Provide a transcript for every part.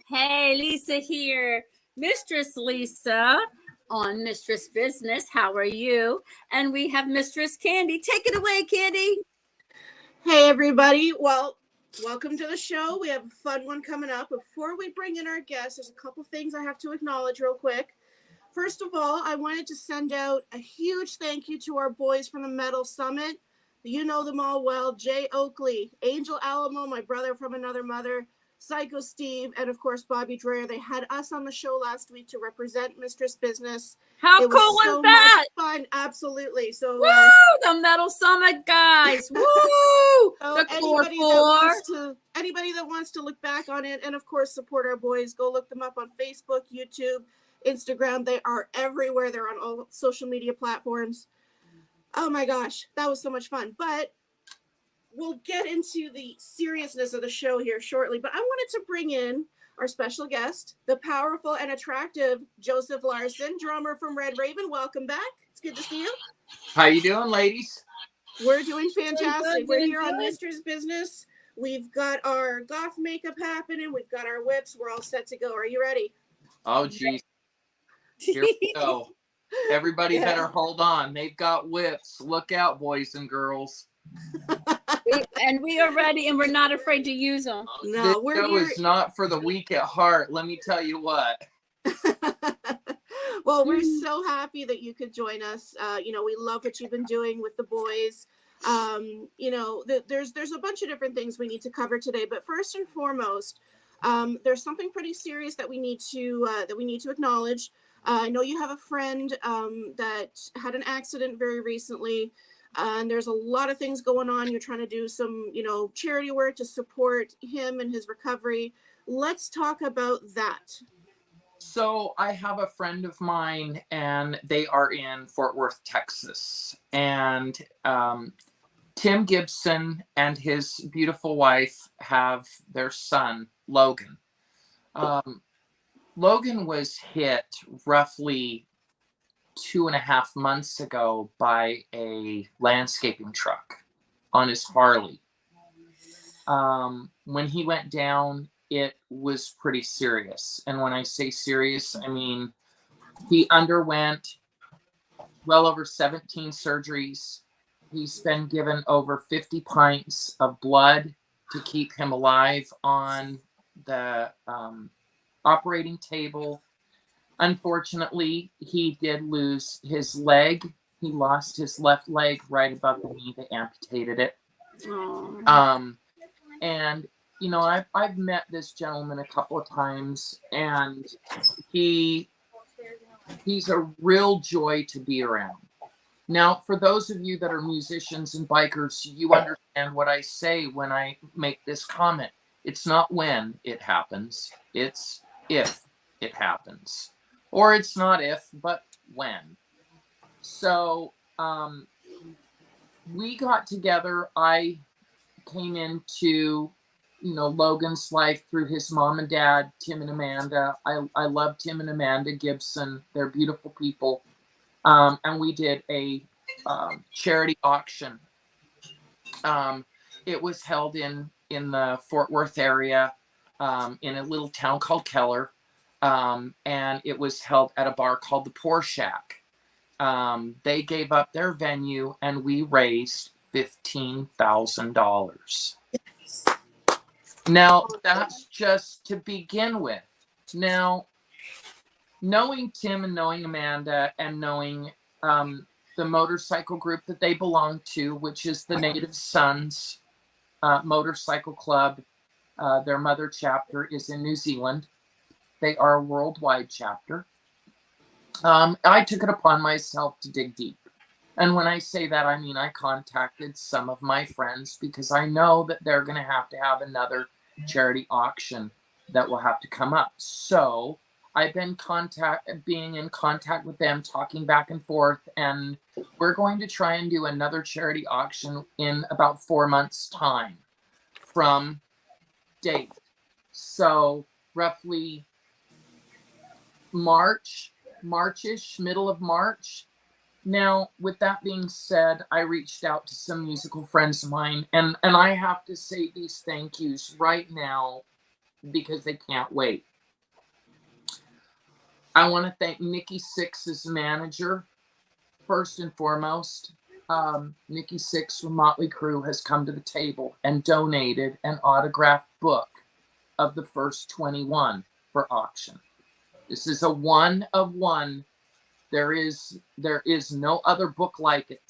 Hey, Lisa here. Mistress Lisa on Mistress Business. How are you? And we have Mistress Kandi. Take it away, Kandi. Hey, everybody. Well, welcome to the show. We have a fun one coming up. Before we bring in our guests, there's a couple things I have to acknowledge real quick. First of all, I wanted to send out a huge thank you to our boys from the Metal Summit. You know them all well. Jay Oakley, Angel Alamo, my brother from another mother, Psycho Steve, and of course Bobby Dreyer. They had us on the show last week to represent Mistress Business. How It cool was was so that? much fun. Absolutely. So, Woo! The Metal Summit guys. Woo! The core four. Anybody that wants to look back on it and of course support our boys, go look them up on Facebook, YouTube, Instagram. They are everywhere. They're on all social media platforms. Oh my gosh, that was so much fun. But we'll get into the seriousness of the show here shortly. But I wanted to bring in our special guest, the powerful and attractive Joseph Larson, drummer from Red Raven. Welcome back. It's good to see you. How you doing, ladies? We're doing fantastic. Good, We're here good. on Mistress Business. We've got our goth makeup happening. We've got our whips. We're all set to go. Are you ready? Oh, geez. Here we go. Everybody better hold on. They've got whips. Look out, boys and girls. We are ready, and we're not afraid to use them. No, this show is not for the weak at heart. Let me tell you what. Well, we're so happy that you could join us. We love what you've been doing with the boys. There's a bunch of different things we need to cover today, but first and foremost, there's something pretty serious that we need to acknowledge. I know you have a friend that had an accident very recently, and there's a lot of things going on. You're trying to do some, charity work to support him and his recovery. Let's talk about that. So I have a friend of mine, and they are in Fort Worth, Texas. And Tim Gibson and his beautiful wife have their son, Logan. Logan was hit roughly 2.5 months ago by a landscaping truck on his Harley. When he went down, it was pretty serious. And when I say serious, I mean he underwent well over 17 surgeries. He's been given over 50 pints of blood to keep him alive on the operating table. Unfortunately, he did lose his leg. He lost his left leg right above the knee. They amputated it. And I've met this gentleman a couple of times, and he's a real joy to be around. Now, for those of you that are musicians and bikers, you understand what I say when I make this comment. It's not when it happens, it's if it happens. Or it's not if, but when. So we got together. I came into Logan's life through his mom and dad, Tim and Amanda. I love Tim and Amanda Gibson. They're beautiful people. And we did a charity auction. It was held in the Fort Worth area, in a little town called Keller. And it was held at a bar called the Poor Shack. They gave up their venue, and we raised $15,000. Now, that's just to begin with. Now, knowing Tim and knowing Amanda and knowing the motorcycle group that they belong to, which is the Native Sons Motorcycle Club, their mother chapter is in New Zealand. They are a worldwide chapter. I took it upon myself to dig deep. And when I say that, I mean I contacted some of my friends because I know that they're going to have another charity auction that will have to come up. So I've been being in contact with them, talking back and forth, and we're going to try and do another charity auction in about 4 months' time from date. So roughly March-ish, middle of March. Now, with that being said, I reached out to some musical friends of mine, and I have to say these thank yous right now because they can't wait. I want to thank Nikki Sixx's manager, first and foremost. Nikki Sixx from Motley Crue has come to the table and donated an autographed book of the first 21 for auction. This is a one of one. There is no other book like it.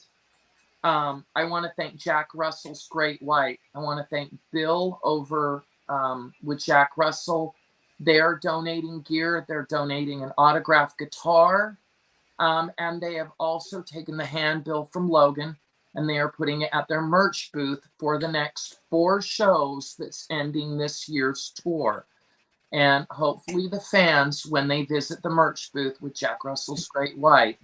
I want to thank Jack Russell's Great White. I want to thank Bill over with Jack Russell. They're donating gear. They're donating an autographed guitar. And they have also taken the handbill from Logan, and they are putting it at their merch booth for the next 4 shows that's ending this year's tour. And hopefully the fans, when they visit the merch booth with Jack Russell's Great White,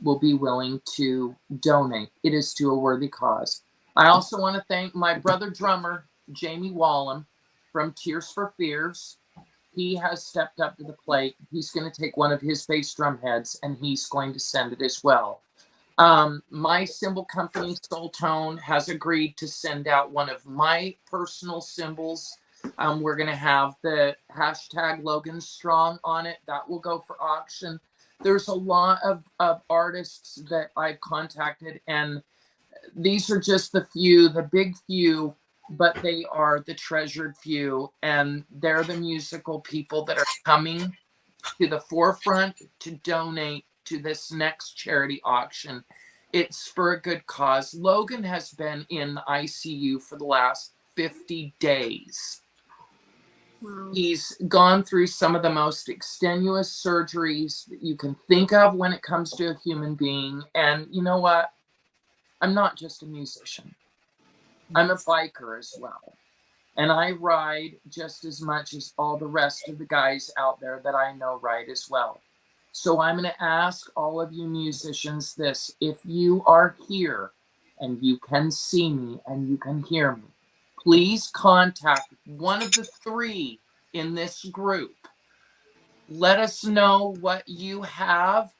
will be willing to donate. It is to a worthy cause. I also want to thank my brother drummer, Jamie Wallum from Tears for Fears. He has stepped up to the plate. He's going to take one of his bass drum heads and he's going to send it as well. My cymbal company, Soul Tone, has agreed to send out one of my personal cymbals. We're going to have the hashtag Logan Strong on it. That will go for auction. There's a lot of artists that I've contacted, and these are just the few, the big few, but they are the treasured few, and they're the musical people that are coming to the forefront to donate to this next charity auction. It's for a good cause. Logan has been in the ICU for the last 50 days. Wow. He's gone through some of the most extenuous surgeries that you can think of when it comes to a human being. And you know what? I'm not just a musician. I'm a biker as well. And I ride just as much as all the rest of the guys out there that I know ride as well. So I'm going to ask all of you musicians this. If you are here and you can see me and you can hear me, please contact one of the 3 in this group. Let us know what you have.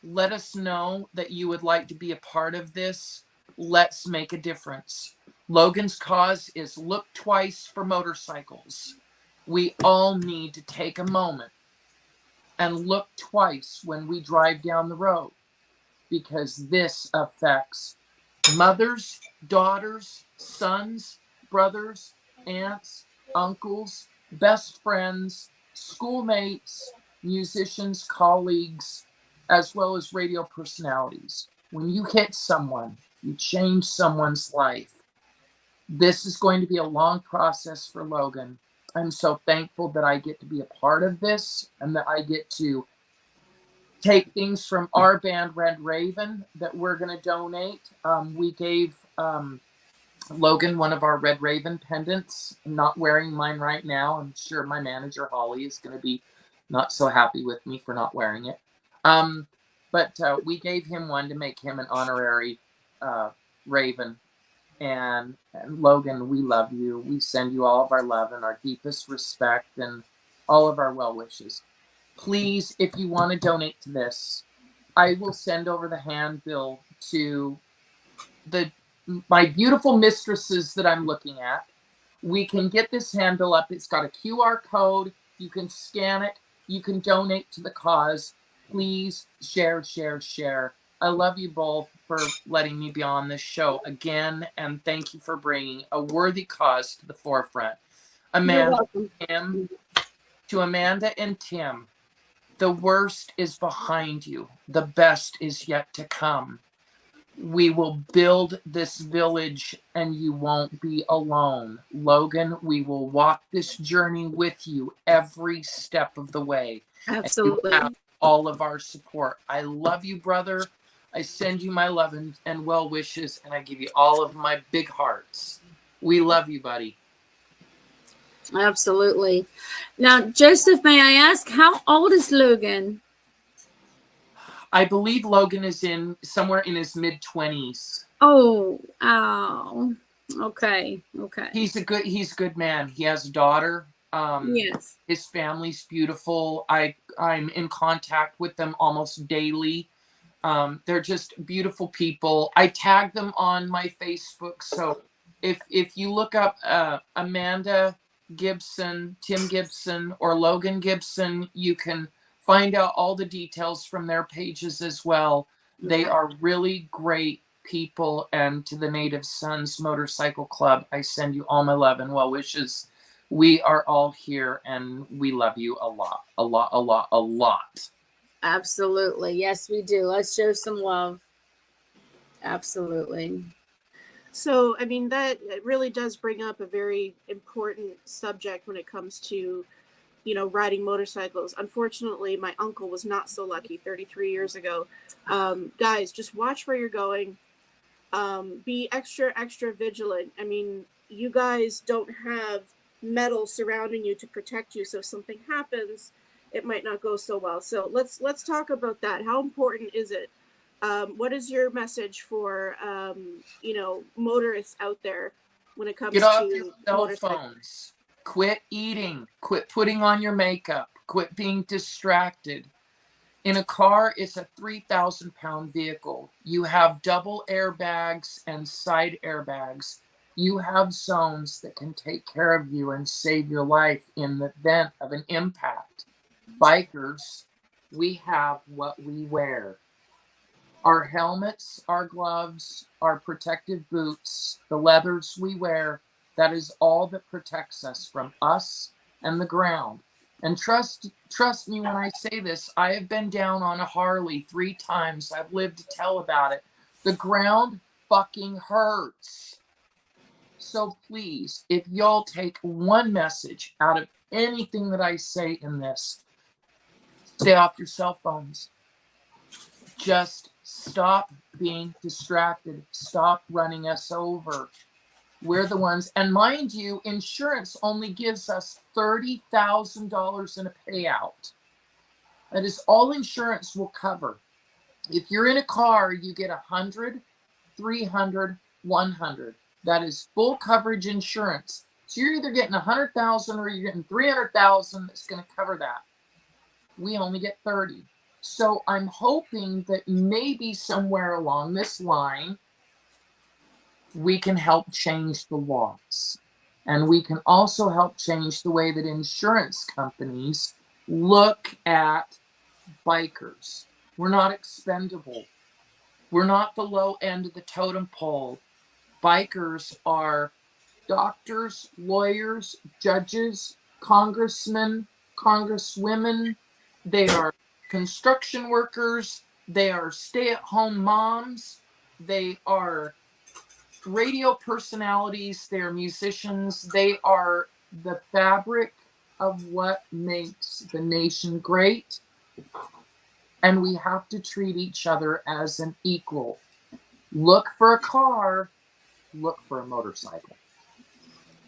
Let us know that you would like to be a part of this. Let's make a difference. Logan's cause is Look Twice for Motorcycles. We all need to take a moment and look twice when we drive down the road, because this affects mothers, daughters, sons, brothers, aunts, uncles, best friends, schoolmates, musicians, colleagues, as well as radio personalities. When you hit someone, you change someone's life. This is going to be a long process for Logan. I'm so thankful that I get to be a part of this and that I get to take things from our band, Red Raven, that we're going to donate. We gave Logan one of our Red Raven pendants. I'm not wearing mine right now. I'm sure my manager, Holly, is going to be not so happy with me for not wearing it. But we gave him one to make him an honorary Raven. And Logan, we love you. We send you all of our love and our deepest respect and all of our well wishes. Please, if you want to donate to this, I will send over the handbill to my beautiful mistresses that I'm looking at. We can get this handbill up. It's got a QR code. You can scan it. You can donate to the cause. Please share, share, share. I love you both for letting me be on this show again, and thank you for bringing a worthy cause to the forefront. Amanda and Tim, the worst is behind you. The best is yet to come. We will build this village and you won't be alone. Logan, we will walk this journey with you every step of the way. Absolutely. And you have all of our support. I love you, brother. I send you my love and well wishes, and I give you all of my big hearts. We love you, buddy. Absolutely. Now, Joseph, may I ask, how old is Logan? I believe Logan is somewhere in his mid-20s. Oh, okay. He's a good man. He has a daughter. Yes. His family's beautiful. I'm in contact with them almost daily. They're just beautiful people. I tag them on my Facebook. So if you look up Amanda Gibson, Tim Gibson, or Logan Gibson, you can find out all the details from their pages as well. They Yeah. are really great people. And to the Native Sons Motorcycle Club, I send you all my love and well wishes. We are all here and we love you a lot, a lot, a lot, a lot. Absolutely. Yes, we do. Let's show some love. Absolutely. So, I mean, that it really does bring up a very important subject when it comes to, you know, riding motorcycles. Unfortunately, my uncle was not so lucky 33 years ago. Guys, just watch where you're going. Be extra, extra vigilant. I mean, you guys don't have metal surrounding you to protect you. So if something happens, it might not go so well. So let's talk about that. How important is it? What is your message for you know, motorists out there when it comes Get off to your cell motorcycles? phones. Quit eating. Quit putting on your makeup. Quit being distracted. In a car, it's a 3,000-pound vehicle. You have double airbags and side airbags. You have zones that can take care of you and save your life in the event of an impact. Bikers, we have what we wear. Our helmets, our gloves, our protective boots, the leathers we wear, that is all that protects us from us and the ground. And trust me when I say this, I have been down on a Harley 3 times. I've lived to tell about it. The ground fucking hurts. So please, if y'all take one message out of anything that I say in this, stay off your cell phones. Just stop being distracted. Stop running us over. We're the ones, and mind you, insurance only gives us $30,000 in a payout. That is all insurance will cover. If you're in a car, you get 100, 300, 100. That is full coverage insurance. So you're either getting 100,000 or you're getting 300,000 that's going to cover that. We only get 30. So I'm hoping that maybe somewhere along this line, we can help change the laws. And we can also help change the way that insurance companies look at bikers. We're not expendable. We're not the low end of the totem pole. Bikers are doctors, lawyers, judges, congressmen, congresswomen. They are construction workers. They are stay-at-home moms. They are radio personalities. They are musicians. They are the fabric of what makes the nation great. And we have to treat each other as an equal. Look for a car, look for a motorcycle.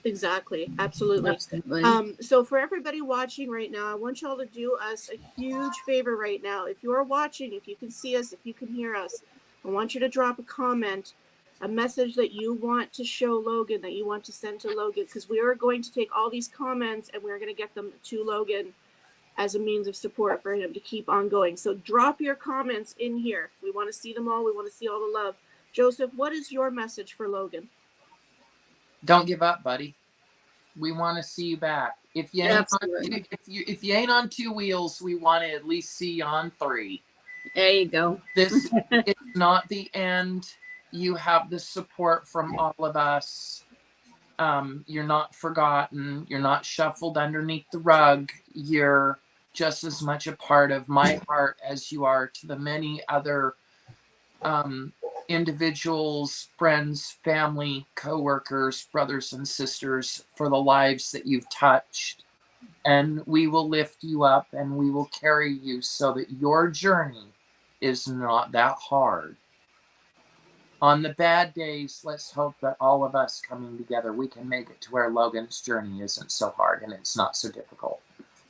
Exactly. Absolutely. Absolutely. So for everybody watching right now, I want y'all to do us a huge favor right now. If you're watching, if you can see us, if you can hear us, I want you to drop a comment, a message that you want to show Logan, that you want to send to Logan, because we are going to take all these comments and we're going to get them to Logan as a means of support for him to keep on going. So drop your comments in here. We want to see them all. We want to see all the love. Joseph, what is your message for Logan? Don't give up, buddy. We want to see you back. If you ain't Absolutely. if you ain't on 2 wheels, we want to at least see you on 3. There you go. This is not the end. You have the support from all of us. You're not forgotten. You're not shuffled underneath the rug. You're just as much a part of my heart as you are to the many other individuals, friends, family, co-workers, brothers and sisters, for the lives that you've touched. And we will lift you up and we will carry you so that your journey is not that hard. On the bad days, let's hope that all of us coming together, we can make it to where Logan's journey isn't so hard and it's not so difficult.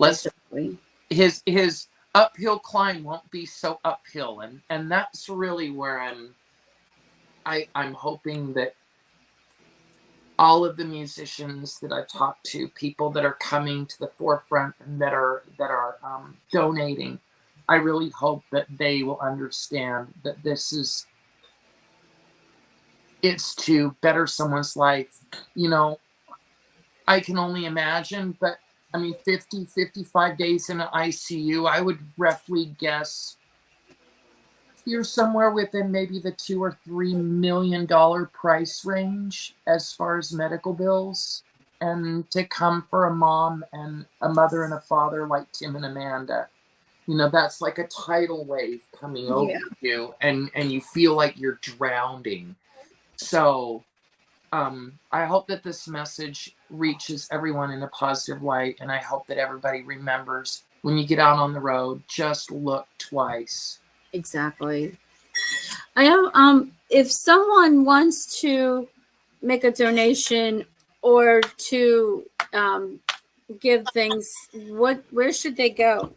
Absolutely. His uphill climb won't be so uphill, and that's really where I'm hoping that all of the musicians that I've talked to, people that are coming to the forefront and that are donating, I really hope that they will understand that it's to better someone's life. You know, I can only imagine, but I mean, 50, 55 days in an ICU, I would roughly guess you're somewhere within maybe the $2 or $3 million price range as far as medical bills. And to come for a mom and a mother and a father like Tim and Amanda, that's like a tidal wave coming over you, and you feel like you're drowning. So I hope that this message reaches everyone in a positive light, and I hope that everybody remembers, when you get out on the road, just look twice. Exactly. I have if someone wants to make a donation or to give things, where should they go?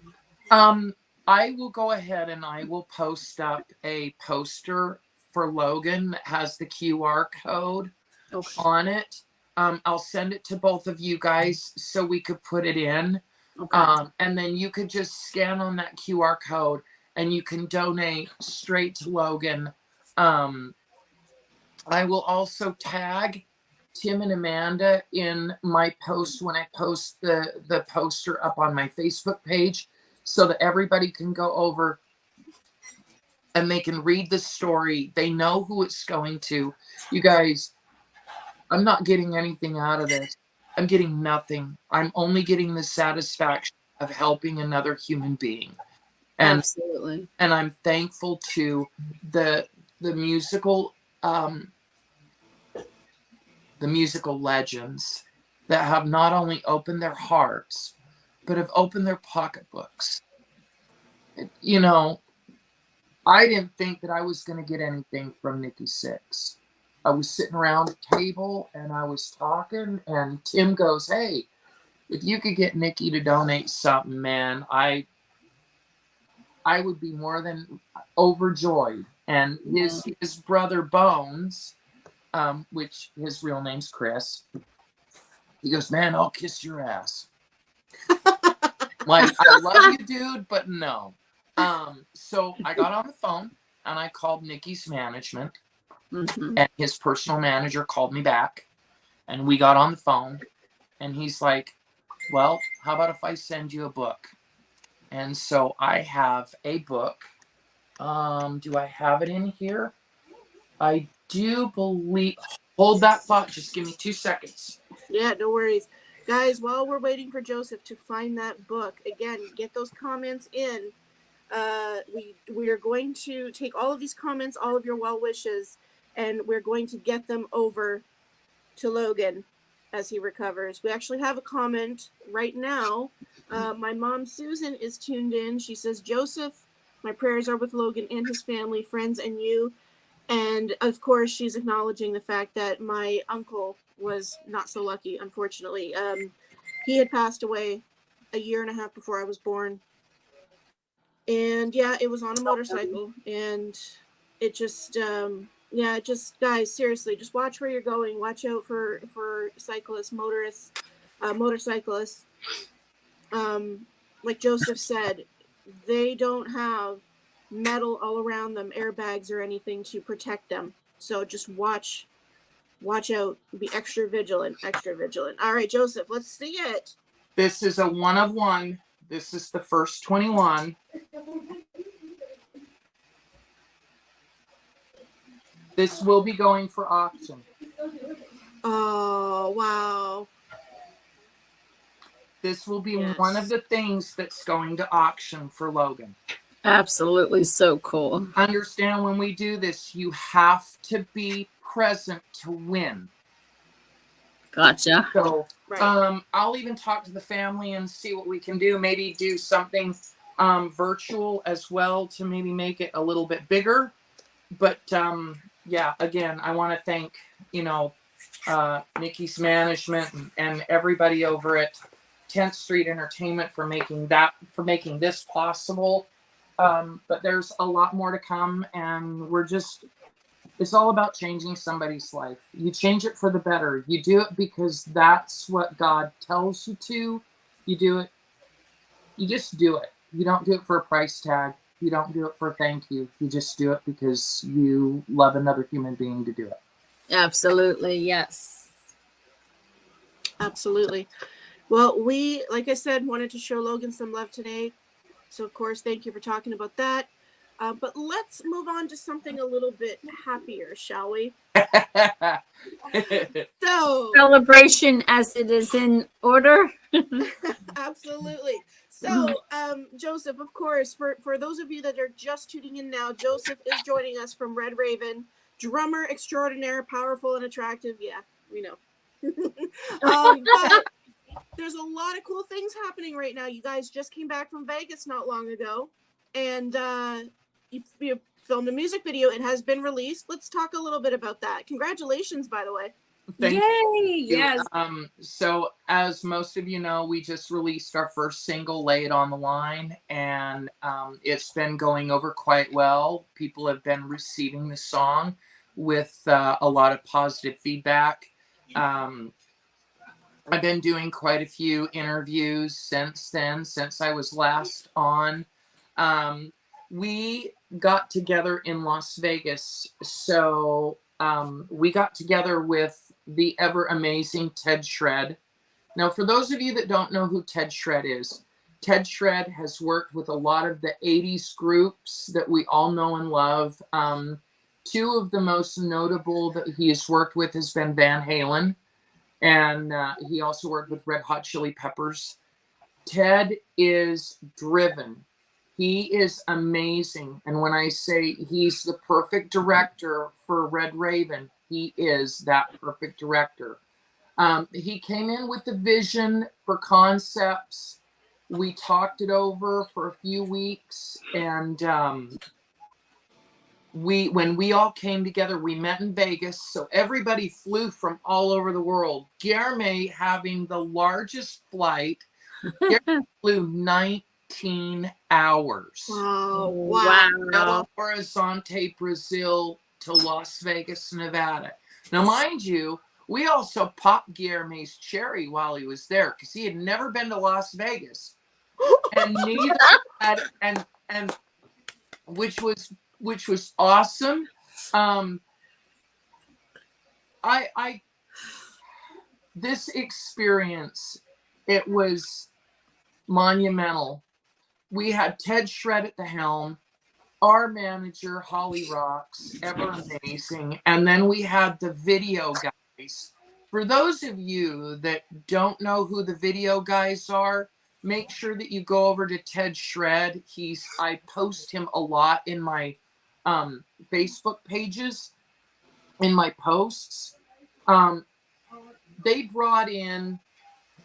I will go ahead and I will post up a poster for Logan that has the QR code on it. I'll send it to both of you guys so we could put it in. Okay. And then you could just scan on that QR code and you can donate straight to Logan. I will also tag Tim and Amanda in my post when I post the poster up on my Facebook page, so that everybody can go over and they can read the story. They know who it's going to. You guys, I'm not getting anything out of this. I'm getting nothing. I'm only getting the satisfaction of helping another human being. And, absolutely. And I'm thankful to the musical legends that have not only opened their hearts, but have opened their pocketbooks. I didn't think that I was going to get anything from Nikki Sixx. I was sitting around a table and I was talking, and Tim goes, "Hey, if you could get Nikki to donate something, man, I would be more than overjoyed." And his brother Bones, which his real name's Chris, he goes, "Man, I'll kiss your ass." Like, I love you, dude, but no. So I got on the phone and I called Nikki's management, and his personal manager called me back, and we got on the phone, and he's like, "Well, how about if I send you a book?" And so I have a book. Do I have it in here? I do believe. Hold that thought. Just give me 2 seconds. Yeah, no worries. Guys, while we're waiting for Joseph to find that book, again, get those comments in. We are going to take all of these comments, all of your well wishes, and we're going to get them over to Logan as he recovers. We actually have a comment right now. My mom, Susan, is tuned in. She says, "Joseph, my prayers are with Logan and his family, friends, and you." And of course, she's acknowledging the fact that my uncle was not so lucky, unfortunately. He had passed away a year and a half before I was born. And yeah, it was on a motorcycle. And it just, guys, seriously, just watch where you're going. Watch out for cyclists, motorcyclists. Like Joseph said, they don't have metal all around them, airbags or anything to protect them. So just watch out, be extra vigilant. All right, Joseph, let's see it. This is a 1 of 1. This is the first 21. This will be going for auction. Oh, wow. This will be one of the things that's going to auction for Logan. Absolutely, so cool. Understand, when we do this, you have to be present to win. Gotcha. So, I'll even talk to the family and see what we can do. Maybe do something virtual as well to maybe make it a little bit bigger. But yeah, again, I want to thank Nikki's management and everybody over at 10th Street Entertainment for making this possible. But there's a lot more to come, and it's all about changing somebody's life. You change it for the better. You do it because that's what God tells you to. You do it. You just do it. You don't do it for a price tag. You don't do it for thank you. You just do it because you love another human being to do it. Absolutely, yes. Absolutely. Well, we, like I said, wanted to show Logan some love today. So, of course, thank you for talking about that. But let's move on to something a little bit happier, shall we? So, Celebration as it is in order. absolutely. So, Joseph, of course, for those of you that are just tuning in now, Joseph is joining us from Red Raven, drummer extraordinaire, powerful and attractive. Yeah, we know. But there's a lot of cool things happening right now. You guys just came back from Vegas not long ago, and you filmed a music video. It has been released. Let's talk a little bit about that. Congratulations, by the way. Thank Yay! you. Yes. So as most of you know, we just released our first single, Lay It on the Line, and it's been going over quite well. People have been receiving the song with a lot of positive feedback. I've been doing quite a few interviews since then, since I was last on. We got together in Las Vegas. So we got together with the ever amazing Ted Shred. Now, for those of you that don't know who Ted Shred is, Ted Shred has worked with a lot of the 80s groups that we all know and love. Two of the most notable that he has worked with has been Van Halen. And he also worked with Red Hot Chili Peppers. Ted is driven. He is amazing. And when I say he's the perfect director for Red Raven, he is that perfect director. He came in with the vision for concepts. We talked it over for a few weeks. And when we all came together, we met in Vegas. So everybody flew from all over the world. Guillermo having the largest flight, flew 19 hours. Wow. Wow. Belo Horizonte, Brazil to Las Vegas, Nevada. Now, mind you, we also popped Guillermo's cherry while he was there because he had never been to Las Vegas, and neither had, and which was awesome. This experience, it was monumental. We had Ted Shred at the helm, our manager, Holly Rocks, ever amazing. And then we had the video guys. For those of you that don't know who the video guys are, make sure that you go over to Ted Shred. I post him a lot in my Facebook pages, in my posts. They brought in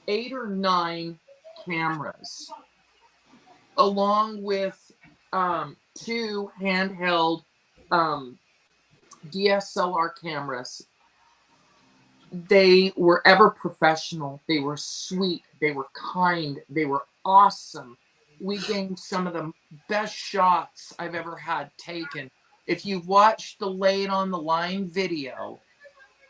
8 or 9 cameras, along with 2 handheld DSLR cameras. They were ever professional. They were sweet. They were kind. They were awesome. We gained some of the best shots I've ever had taken. If you've watched the Lay It on the Line video,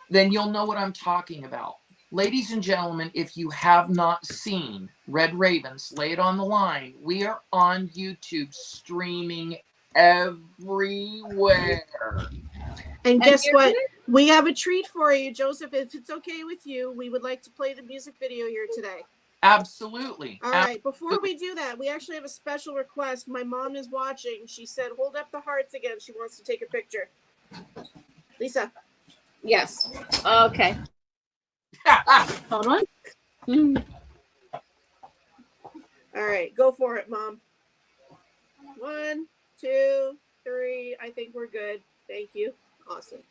then you'll know what I'm talking about. Ladies and gentlemen, if you have not seen Red Ravens Lay It on the Line, we are on YouTube streaming everywhere. And guess what? We have a treat for you, Joseph. If it's okay with you, we would like to play the music video here today. Absolutely. All right. Before we do that, we actually have a special request. My mom is watching. She said, hold up the hearts again. She wants to take a picture. Lisa. Yes. Okay. Hold on. All right. Go for it, Mom. 1, 2, 3. I think we're good. Thank you. Awesome.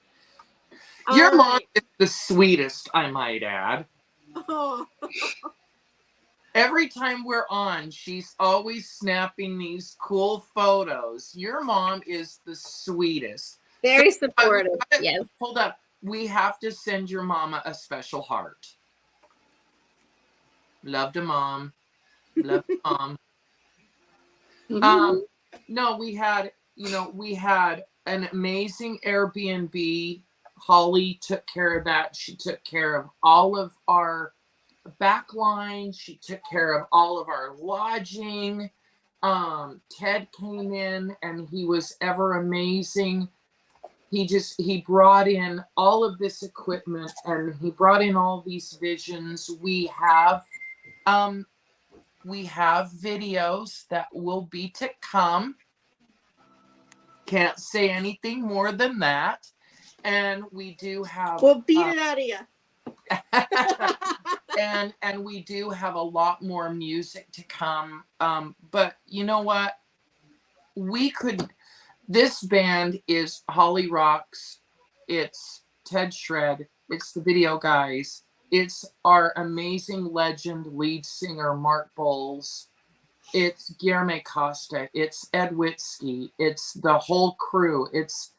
Your mom is the sweetest, I might add. Oh. Every time we're on, she's always snapping these cool photos. Your mom is the sweetest. Very supportive. Yes. Hold up. We have to send your mama a special heart. Love to mom. Love to mom. No, we had an amazing Airbnb. Holly took care of that. She took care of all of our backline. She took care of all of our lodging. Ted came in and he was ever amazing. He brought in all of this equipment and he brought in all these visions. We have We have videos that will be to come. Can't say anything more than that. And we do have... We'll beat it out of you. and we do have a lot more music to come. But you know what? This band is Holly Rocks. It's Ted Shred. It's the Video Guys. It's our amazing legend lead singer, Mark Bowles. It's Guillermo Costa. It's Ed Witzke. It's the whole crew. It's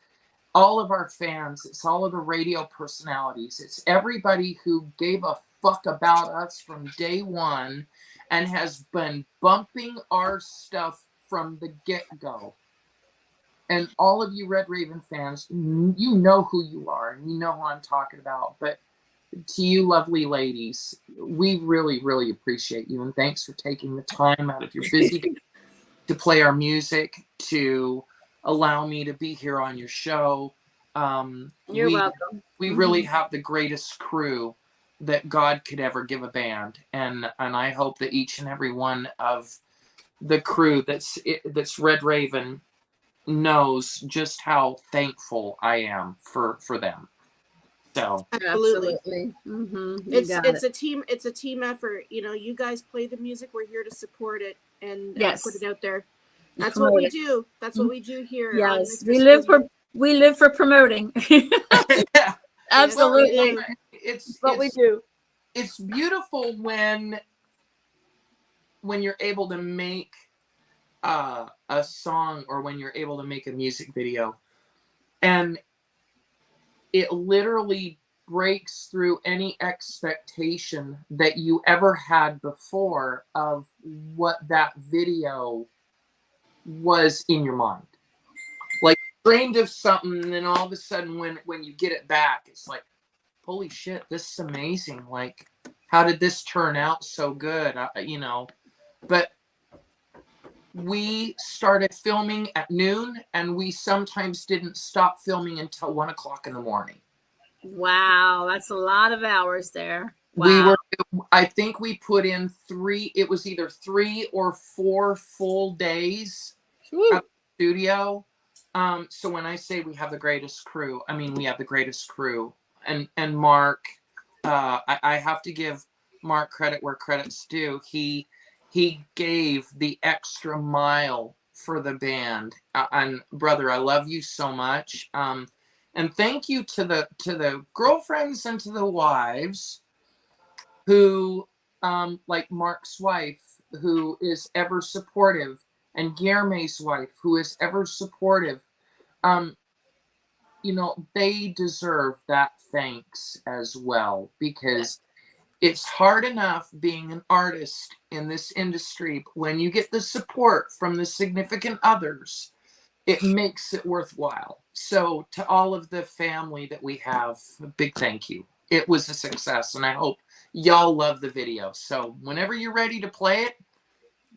all of our fans. It's all of the radio personalities. It's everybody who gave a fuck about us from day one and has been bumping our stuff from the get-go. And all of you Red Raven fans, you know who you are and you know who I'm talking about. But to you lovely ladies, we really, really appreciate you. And thanks for taking the time out of your busy day to play our music, to allow me to be here on your show. You're welcome. We really have the greatest crew that God could ever give a band. And I hope that each and every one of the crew that's Red Raven knows just how thankful I am for them. So Absolutely. Mm-hmm. It's a team effort. You know, you guys play the music. We're here to support it and put it out there. That's what we do. That's what we do here. Yes, we live for promoting. Yeah. Absolutely. It's what we do. It's beautiful when you're able to make a song, or when you're able to make a music video, and it literally breaks through any expectation that you ever had before of what that video was in your mind. Like, dreamed of something, and then all of a sudden when you get it back, it's like, holy shit, this is amazing. Like, how did this turn out so good? But we started filming at noon, and we sometimes didn't stop filming until 1 o'clock in the morning. Wow, that's a lot of hours there. Wow. I think we put in it was either 3 or 4 full days at the studio. So when I say we have the greatest crew, I mean we have the greatest crew. And Mark, I have to give Mark credit where credit's due. He gave the extra mile for the band. And brother, I love you so much. And thank you to the girlfriends and to the wives who, like Mark's wife, who is ever supportive, and Guillermo's wife, who is ever supportive. They deserve that thanks as well, because it's hard enough being an artist in this industry, but when you get the support from the significant others, it makes it worthwhile. So to all of the family that we have, a big thank you. It was a success, and I hope y'all love the video. So whenever you're ready to play it,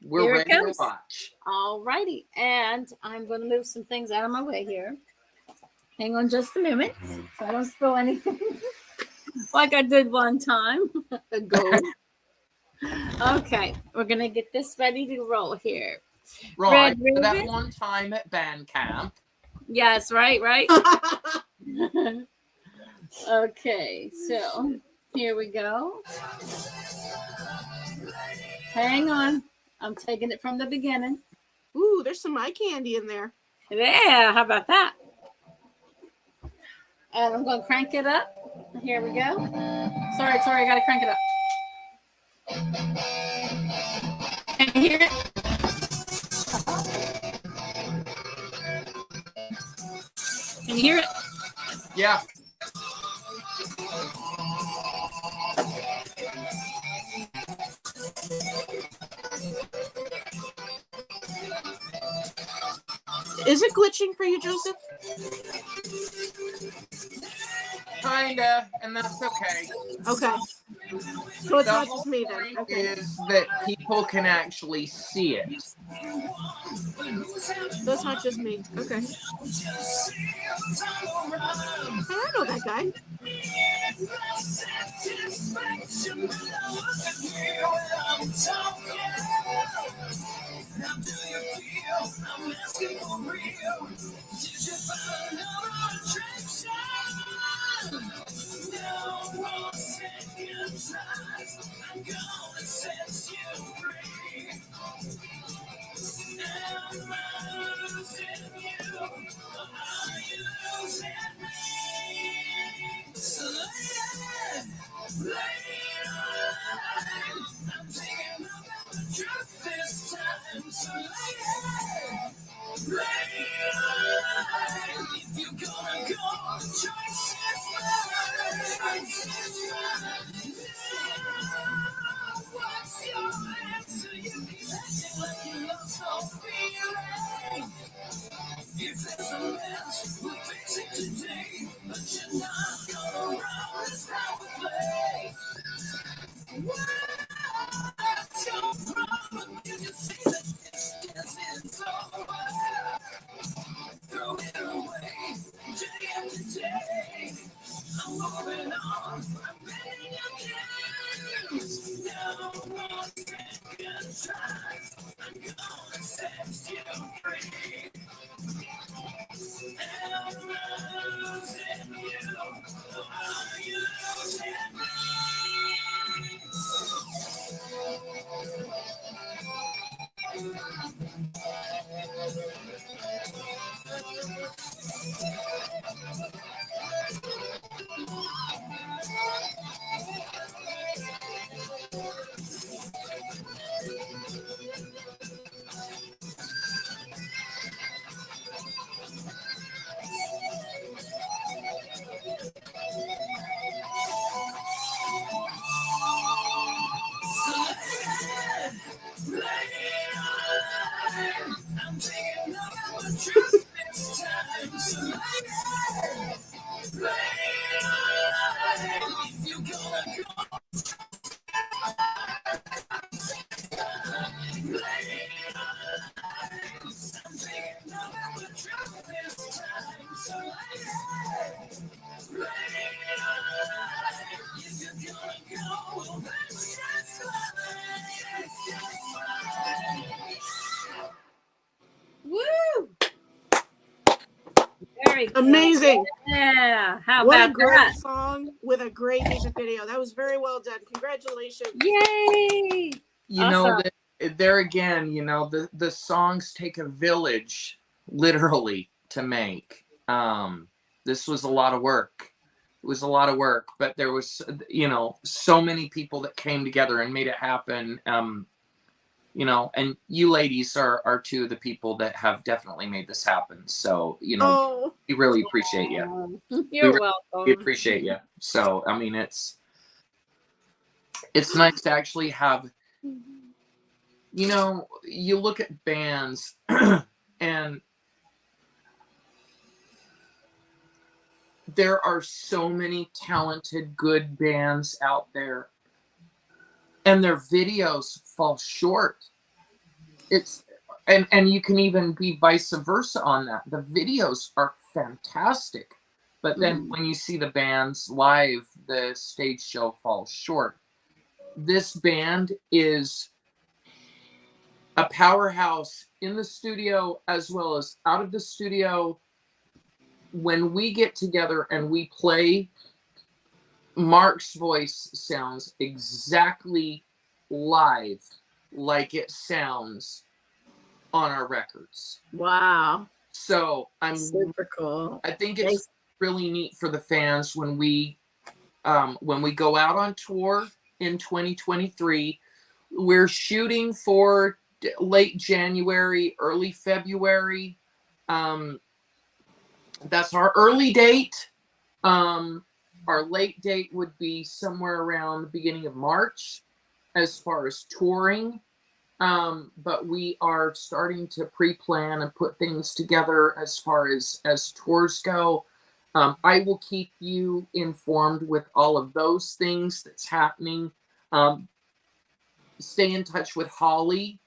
we're ready to watch. All righty. And I'm going to move some things out of my way here. Hang on just a minute so I don't spill anything like I did one time ago. Okay, we're going to get this ready to roll here. Right, that one time at band camp. Yes, right. Okay, so here we go. Hang on. I'm taking it from the beginning. Ooh, there's some eye candy in there. Yeah, how about that? And I'm going to crank it up. Here we go. Sorry, I got to crank it up. Can you hear it? Can you hear it? Yeah. Is it glitching for you, Joseph? Kinda, and that's okay. Okay. So it's The not whole just me then. point Okay. is that people can actually see it. So it's not just me. Okay. Hey, I know that guy. Woo! Very cool. Amazing. Yeah. How What a about great that? song with a great music video. That was very well done. Congratulations. Yay! You know, Awesome. there again, you know, the songs take a village, literally, to make. This was a lot of work. It was a lot of work, but there was, you know, so many people that came together and made it happen. You know, and you ladies are two of the people that have definitely made this happen. So, you know, Oh, we really appreciate you. You're We welcome. appreciate you. So, I mean, it's nice to actually have, you know, you look at bands and there are so many talented, good bands out there, and their videos fall short. It's and you can even be vice versa on that. The videos are fantastic, but then when you see the bands live, the stage show falls short. This band is a powerhouse in the studio as well as out of the studio. When we get together and we play, Mark's voice sounds exactly live like it sounds on our records. Wow. So Super cool. I think it's really neat for the fans when we go out on tour in 2023. We're shooting for late January, early February. That's our early date. Our late date would be somewhere around the beginning of March as far as touring. But we are starting to pre-plan and put things together as far as tours go. I will keep you informed with all of those things that's happening. Um, stay in touch with Holly.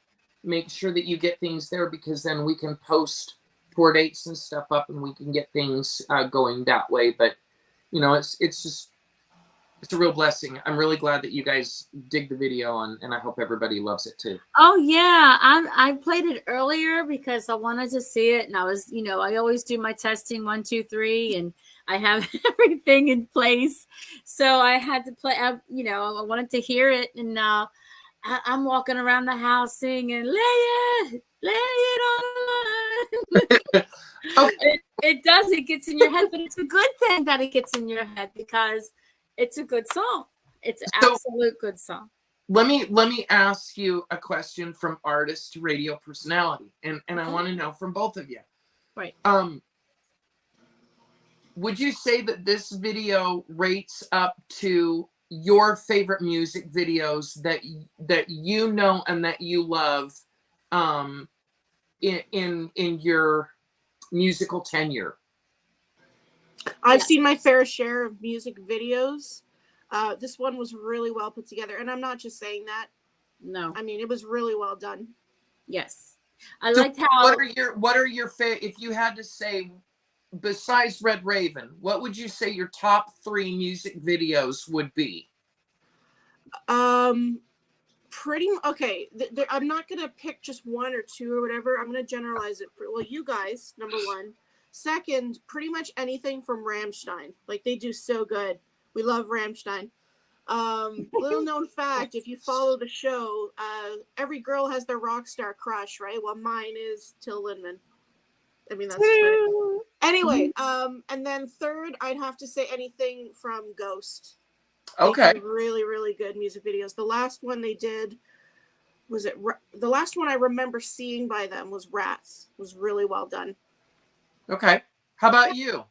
Make sure that you get things there, because then we can post tour dates and stuff up, and we can get things going that way. But you know, it's just, it's a real blessing. I'm really glad that you guys dig the video, and I hope everybody loves it too. Oh yeah, I played it earlier because I wanted to see it, and I was, I always do my testing 1, 2, 3, and I have everything in place, so I had to play. I wanted to hear it, and I'm walking around the house singing, lay it on. Okay. It does. It gets in your head, but it's a good thing that it gets in your head because it's a good song. It's an absolute good song. Let me ask you a question from artist to radio personality, and I want to know from both of you. Right. Would you say that this video rates up to your favorite music videos that you know and that you love in your musical tenure? I've seen my fair share of music videos. This one was really well put together, and I'm not just saying that. No, I mean, it was really well done. Yes, I liked how. What are your favorite? If you had to say, besides Red Raven, what would you say your top 3 music videos would be? Okay. I'm not gonna pick just 1 or 2 or whatever. I'm gonna generalize it. Well, you guys, number 1. Second, pretty much anything from Rammstein. Like, they do so good. We love Rammstein. Little known fact, if you follow the show, every girl has their rock star crush, right? Well, mine is Till Lindemann. I mean, that's just anyway. And then third, I'd have to say anything from Ghost. Okay. They do really, really good music videos. The last one they did, the last one I remember seeing by them was Rats. It was really well done. Okay. How about you?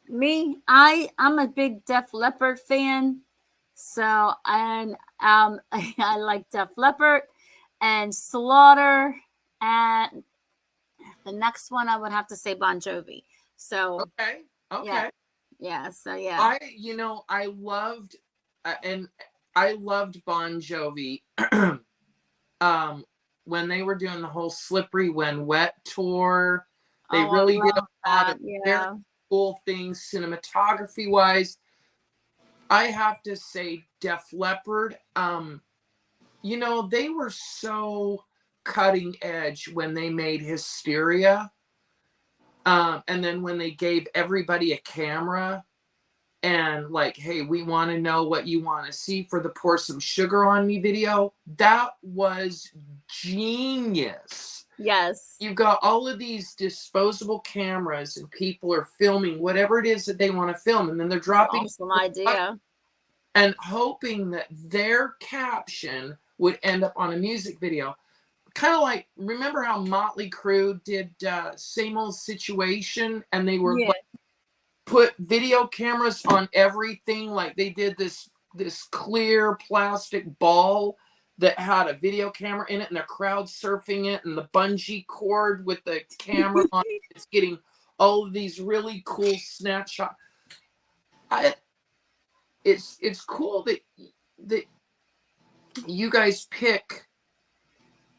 Me, I'm a big Def Leppard fan. So, and I like Def Leppard and Slaughter, and the next one I would have to say Bon Jovi. So, Okay. Yeah. So yeah. I loved Bon Jovi when they were doing the whole Slippery When Wet tour. They really did a lot of very cool things cinematography wise. I have to say Def Leppard, they were so cutting edge when they made Hysteria. And then when they gave everybody a camera and like, hey, we want to know what you want to see for the Pour Some Sugar on Me video. That was genius. Yes. You've got all of these disposable cameras and people are filming whatever it is that they want to film. And then they're dropping awesome idea. And hoping that their caption would end up on a music video. Kind of like, remember how Motley Crue did Same Old Situation, and they were like, put video cameras on everything. Like they did this clear plastic ball that had a video camera in it, and they're crowd surfing it, and the bungee cord with the camera on it. It's getting all of these really cool snapshots. It's cool that you guys pick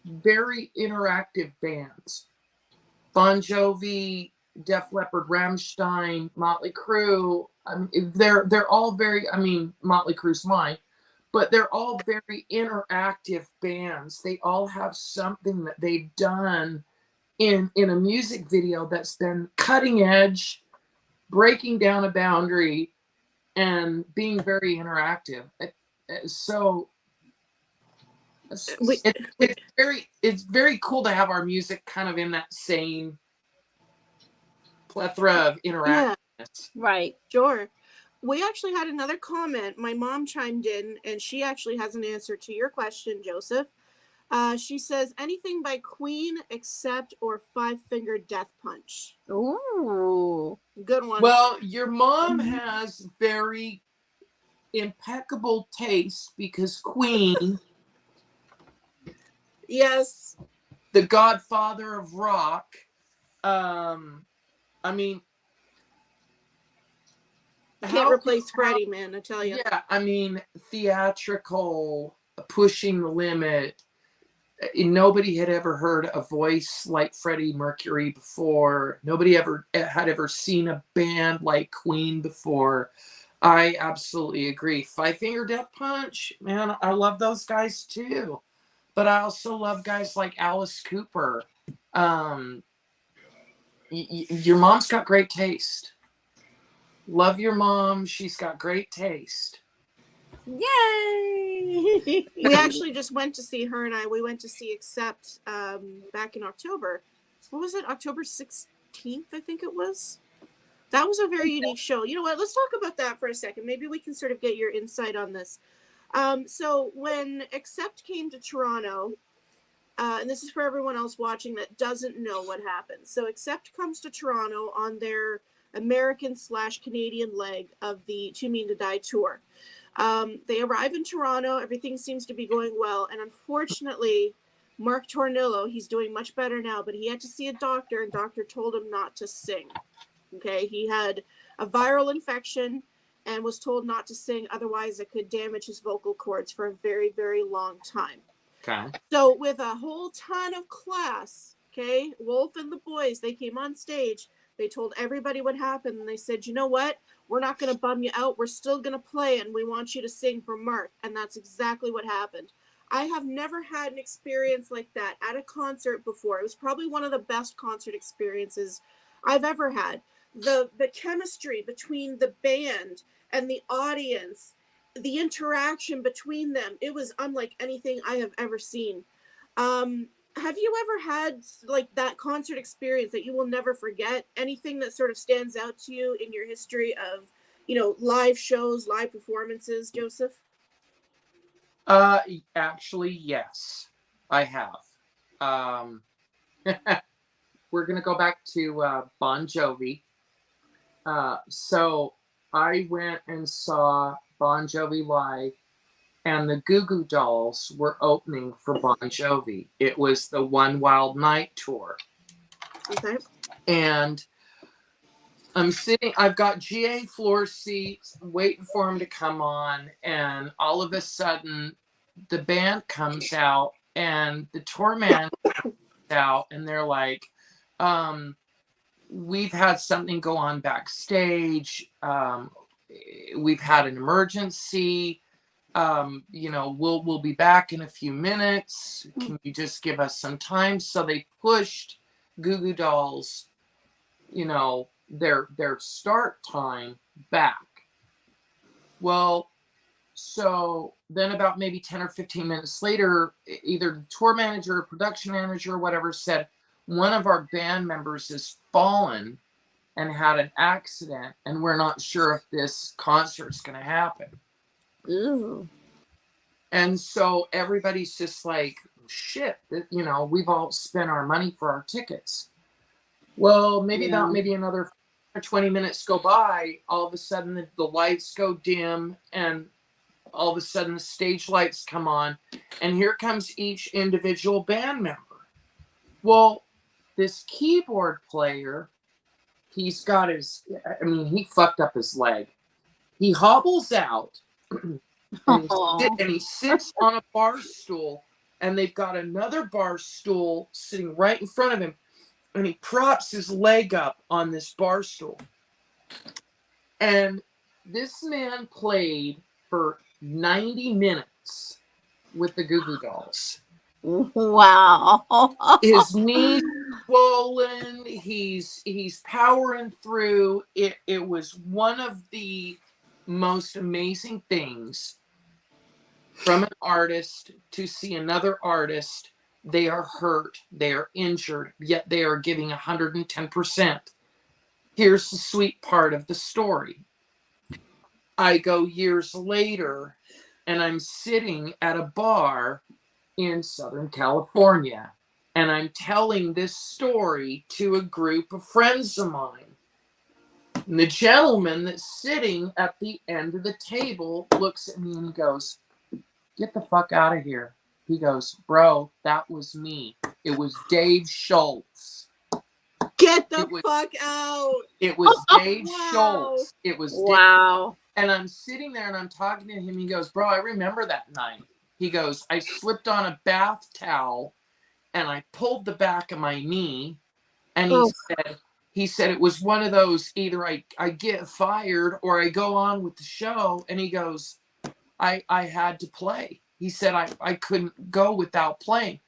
very interactive bands. Bon Jovi, Def Leppard, Rammstein, Motley Crue. I mean, they're all very. I mean, Motley Crue's mine, but they're all very interactive bands. They all have something that they've done in a music video that's been cutting edge, breaking down a boundary, and being very interactive. So it's very cool to have our music kind of in that same plethora of interactiveness. Yeah. Right. Sure. We actually had another comment. My mom chimed in, and she actually has an answer to your question, Joseph. She says, anything by Queen except or Five Finger Death Punch. Ooh. Good one. Well, your mom has very impeccable taste because Queen, yes, the godfather of rock, I mean, Can't replace Freddie, man, I tell you. Yeah, I mean, theatrical, pushing the limit. Nobody had ever heard a voice like Freddie Mercury before. Nobody had ever seen a band like Queen before. I absolutely agree. Five Finger Death Punch, man, I love those guys too. But I also love guys like Alice Cooper. Your mom's got great taste. Love your mom. She's got great taste. Yay! We actually just went to see her and I. We went to see Accept back in October. What was it? October 16th, I think it was. That was a very unique show. You know what? Let's talk about that for a second. Maybe we can sort of get your insight on this. So when Accept came to Toronto, and this is for everyone else watching that doesn't know what happened. So Accept comes to Toronto on their American/Canadian leg of the Too Mean to Die tour. They arrive in Toronto. Everything seems to be going well. And unfortunately, Mark Tornillo, he's doing much better now, but he had to see a doctor, and doctor told him not to sing. Okay, he had a viral infection and was told not to sing, otherwise it could damage his vocal cords for a very, very long time. Okay. So with a whole ton of class, okay, Wolf and the boys, they came on stage. They told everybody what happened, and they said, you know what? We're not going to bum you out. We're still going to play, and we want you to sing for Mark. And that's exactly what happened. I have never had an experience like that at a concert before. It was probably one of the best concert experiences I've ever had. The chemistry between the band and the audience, the interaction between them, it was unlike anything I have ever seen. Have you ever had like that concert experience that you will never forget? Anything that sort of stands out to you in your history of, you know, live shows, live performances, Joseph? Actually, yes, I have. Um, we're gonna go back to Bon Jovi. So I went and saw Bon Jovi live, and the Goo Goo Dolls were opening for Bon Jovi. It was the One Wild Night tour. Okay. And I've got GA floor seats, waiting for him to come on, and all of a sudden the band comes out and the tour man comes out, and they're like, we've had something go on backstage. We've had an emergency. We'll be back in a few minutes. Can you just give us some time? So they pushed Goo Goo Dolls, their start time back. Well, so then about maybe 10 or 15 minutes later, either the tour manager or production manager or whatever said, one of our band members has fallen and had an accident, and we're not sure if this concert's going to happen. Ooh. And so everybody's just like, shit, we've all spent our money for our tickets. Well, maybe another 20 minutes go by, all of a sudden the lights go dim, and all of a sudden the stage lights come on, and here comes each individual band member. Well, this keyboard player, he fucked up his leg. He hobbles out and he sits on a bar stool, and they've got another bar stool sitting right in front of him, and he props his leg up on this bar stool. And this man played for 90 minutes with the Goo Goo Dolls. Wow. His knees swollen. He's powering through. It was one of the most amazing things from an artist to see another artist. They are hurt, they are injured, yet they are giving 110%. Here's the sweet part of the story. I go years later, and I'm sitting at a bar in Southern California, and I'm telling this story to a group of friends of mine. And the gentleman that's sitting at the end of the table looks at me and he goes, "Get the fuck out of here." He goes, "Bro, that was me. It was Dave Schultz." Get the fuck out. It was Dave Wow. Schultz. It was Wow. Dave. And I'm sitting there and I'm talking to him. He goes, bro, I remember that night. He goes, I slipped on a bath towel and I pulled the back of my knee. And he said it was one of those, either I get fired or I go on with the show. And he goes, I had to play. He said I couldn't go without playing.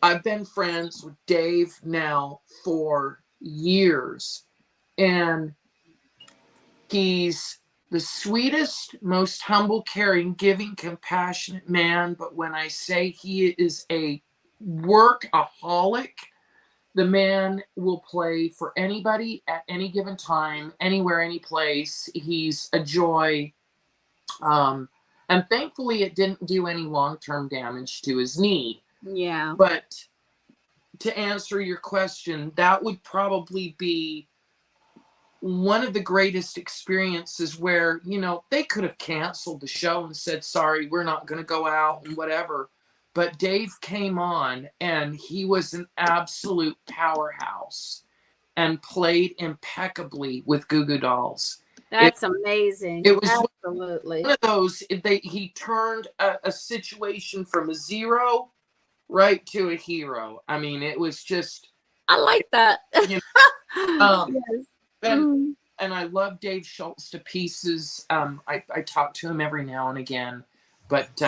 I've been friends with Dave now for years. And he's the sweetest, most humble, caring, giving, compassionate man. But when I say he is a workaholic, the man will play for anybody at any given time, anywhere, any place. He's a joy. And thankfully, it didn't do any long-term damage to his knee. Yeah. But to answer your question, that would probably be one of the greatest experiences where, you know, they could have canceled the show and said, sorry, we're not going to go out and whatever. But Dave came on and he was an absolute powerhouse and played impeccably with Goo Goo Dolls. That's amazing. It was absolutely one of those, he turned a situation from a zero right to a hero. I mean, it was just. I like that. You know, yes. And I love Dave Schultz to pieces. I talk to him every now and again. But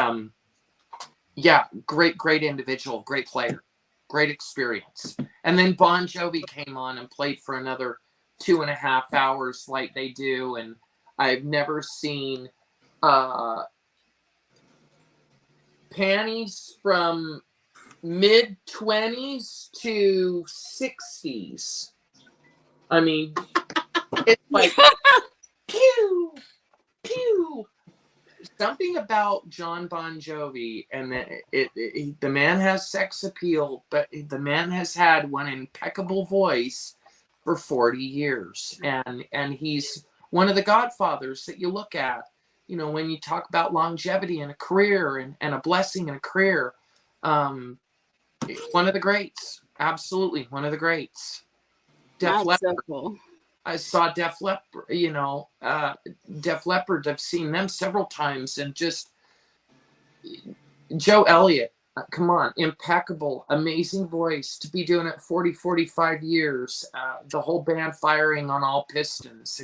yeah, great individual, great player, great experience. And then Bon Jovi came on and played for another 2.5 hours like they do. And I've never seen panties from mid-20s to 60s. I mean, it's like pew, pew. Something about John Bon Jovi, and the man has sex appeal, but the man has had one impeccable voice for 40 years, and he's one of the godfathers that you look at. You know, when you talk about longevity in a career and a blessing in a career, one of the greats, absolutely one of the greats. Def Leppard. So cool. I saw Def Leppard, Def Leppard. I've seen them several times, and just Joe Elliott. Come on, impeccable, amazing voice to be doing it 45 years. The whole band firing on all pistons.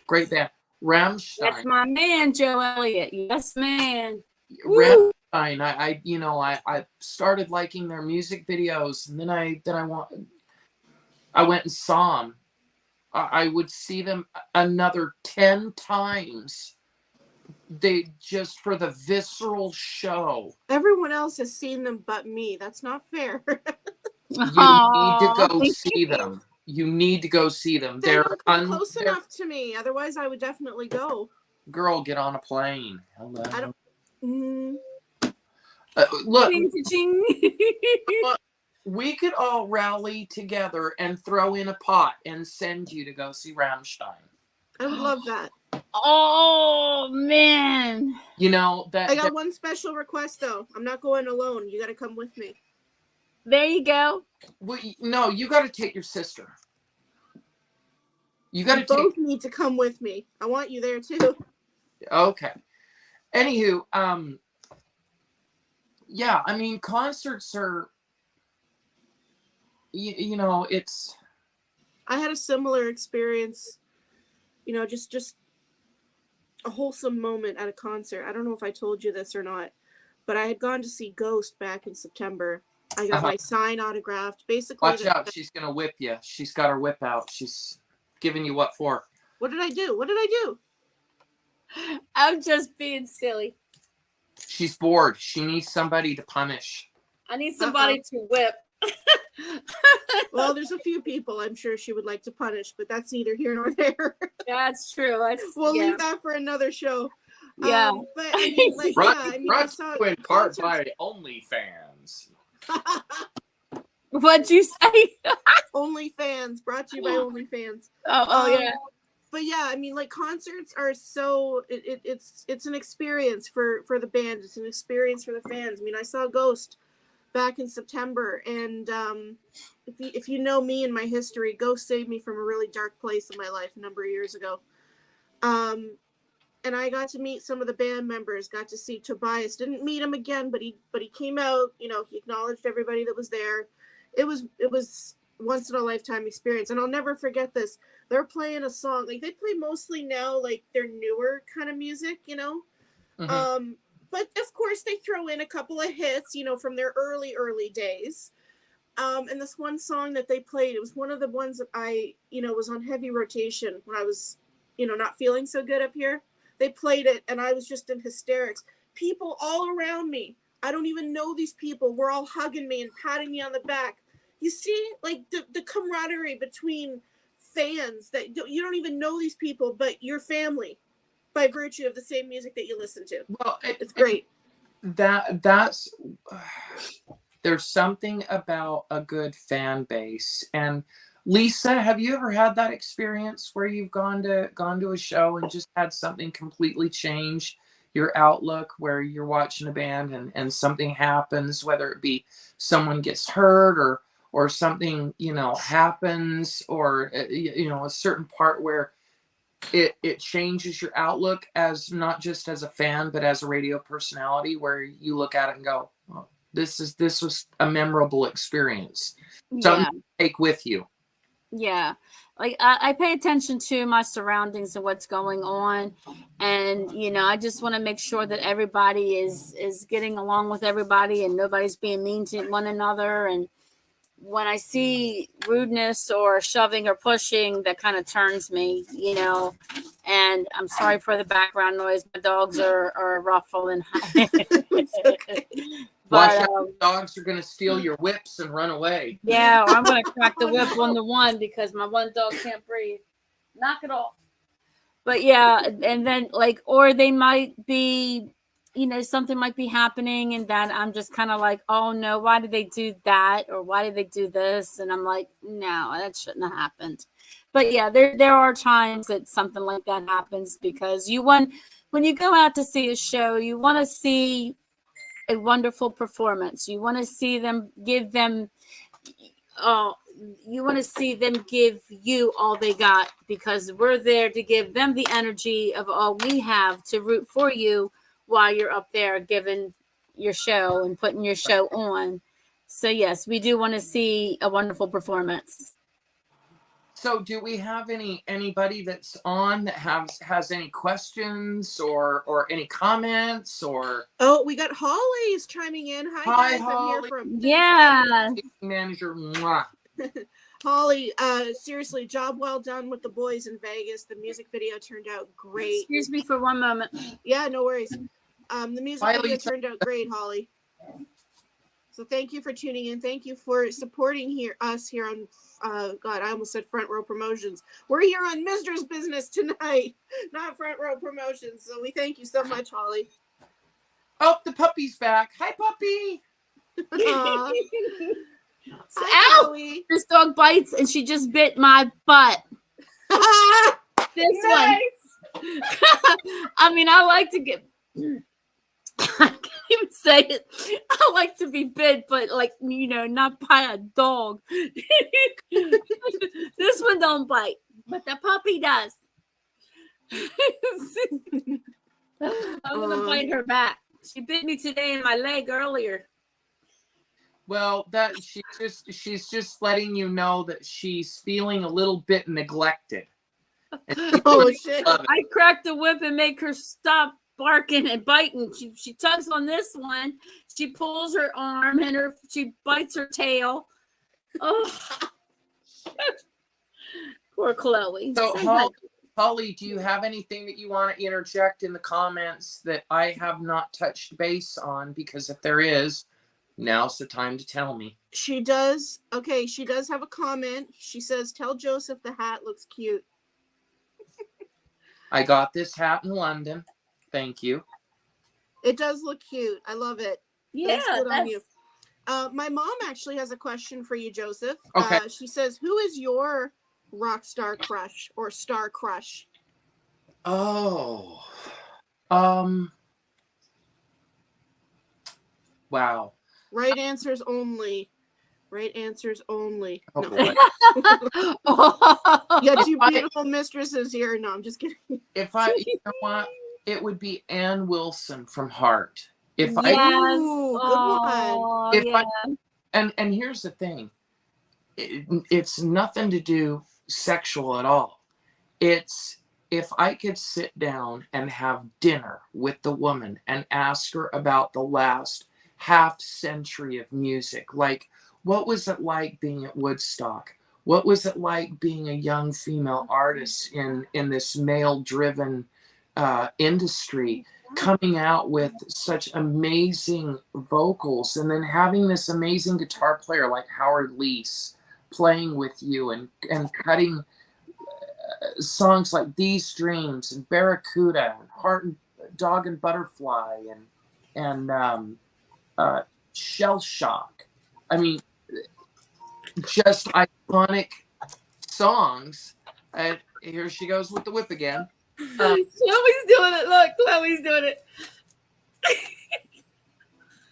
Great band. Rammstein. That's my man, Joe Elliott. Yes, man. Rammstein. I started liking their music videos, and then I went and saw them. I would see them another 10 times. They just for the visceral show. Everyone else has seen them but me. That's not fair. You need to go see them. You need to go see them. They're close enough to me. Otherwise, I would definitely go. Girl, get on a plane. Hello. I don't. Look. We could all rally together and throw in a pot and send you to go see Rammstein. I would love that. Oh, man. You know, I got one special request, though. I'm not going alone. You got to come with me. There you go. No, you got to take your sister. You got to both need to come with me. I want you there, too. Okay. Anywho, yeah, I mean, concerts are... You know, it's. I had a similar experience, just a wholesome moment at a concert. I don't know if I told you this or not, but I had gone to see Ghost back in September. I got my sign autographed. Basically, watch out, she's gonna whip you. She's got her whip out. She's giving you what for? What did I do? I'm just being silly. She's bored. She needs somebody to punish. I need somebody to whip. Well, there's a few people I'm sure she would like to punish, but that's neither here nor there. That's true. We'll leave that for another show. Yeah. But I mean, I saw in part by OnlyFans. What'd you say? OnlyFans, brought to you by OnlyFans. Oh yeah. But yeah, I mean, like, concerts are so it's an experience for the band. It's an experience for the fans. I mean, I saw Ghost back in September. And if you know me and my history, Ghost saved me from a really dark place in my life a number of years ago. And I got to meet some of the band members, got to see Tobias. Didn't meet him again, but he came out, you know, he acknowledged everybody that was there. It was once in a lifetime experience. And I'll never forget this. They're playing a song, like they play mostly now like their newer kind of music, you know. Mm-hmm. But of course they throw in a couple of hits, you know, from their early days. And this one song that they played, it was one of the ones that I, you know, was on heavy rotation when I was, you know, not feeling so good up here. They played it and I was just in hysterics. People all around me, I don't even know these people, were all hugging me and patting me on the back. You see, like the camaraderie between fans that you don't even know these people, but your family by virtue of the same music that you listen to. Well, It's great. That's there's something about a good fan base. And Lisa, have you ever had that experience where you've gone to a show and just had something completely change your outlook, where you're watching a band and something happens, whether it be someone gets hurt or something, you know, happens, or you know, a certain part where it changes your outlook, as not just as a fan but as a radio personality, where you look at it and go, oh, this was a memorable experience, something to take with you. Yeah. Like I pay attention to my surroundings and what's going on. And, you know, I just want to make sure that everybody is getting along with everybody and nobody's being mean to one another. And when I see rudeness or shoving or pushing, that kind of turns me, you know. And I'm sorry for the background noise. My dogs are ruffling. Watch But out, dogs are going to steal your whips and run away. yeah, or I'm going to crack the whip on the one because my one dog can't breathe. Knock it off. But yeah, and then like, or they might be, you know, something might be happening and that I'm just kind of like, oh no, why did they do that? Or why did they do this? And I'm like, no, that shouldn't have happened. But yeah, there are times that something like that happens, because when you go out to see a show, you want to see a wonderful performance. You want to see them give them, you want to see them give you all they got, because we're there to give them the energy of all we have to root for you while you're up there giving your show and putting your show on. So yes, we do want to see a wonderful performance. So do we have anybody that's on that has any questions or any comments? Or Oh, we got Holly's chiming in. Hi guys, Holly. I'm here from Yeah. Manager. Mwah. Holly. Seriously, job well done with the boys in Vegas. The music video turned out great. Excuse me for one moment. Yeah, no worries. The music video turned out great, Holly. So thank you for tuning in. Thank you for supporting us here on God, I almost said Front Row Promotions. We're here on Mistress Business tonight, not Front Row Promotions. So we thank you so much, Holly. Oh, the puppy's back. Hi, puppy. So, ow! This dog bites, and she just bit my butt. This one. I mean, I like to get. I can't even say it. I like to be bit, but like, you know, not by a dog. This one don't bite, but the puppy does. I'm gonna bite her back. She bit me today in my leg earlier. Well, that she's just letting you know that she's feeling a little bit neglected. Oh shit! I cracked the whip and make her stop barking and biting. She tugs on this one. She pulls her arm and she bites her tail. Oh, poor Chloe. So Holly, do you have anything that you want to interject in the comments that I have not touched base on? Because if there is, now's the time to tell me. She does. Okay, she does have a comment. She says, "Tell Joseph the hat looks cute." I got this hat in London. Thank you. It does look cute. I love it. Yeah, on you. My mom actually has a question for you, Joseph. Okay. She says, "Who is your rock star crush or star crush?" Oh. Wow. Right answers only. Right answers only. Oh, No. boy. You got two beautiful mistresses here. No, I'm just kidding. If I, you know what, it would be Ann Wilson from Heart. If I, Yes. Ooh, good one. Oh, if yeah. and here's the thing, it's nothing to do sexual at all. It's if I could sit down and have dinner with the woman and ask her about the last half century of music, like what was it like being at Woodstock? What was it like being a young female artist in this male-driven industry, coming out with such amazing vocals, and then having this amazing guitar player like Howard Leese playing with you and cutting songs like These Dreams and Barracuda and Heart and Dog and Butterfly and Shell Shock. I mean, just iconic songs. And here she goes with the whip again. Chloe's doing it. Look, Chloe's doing it.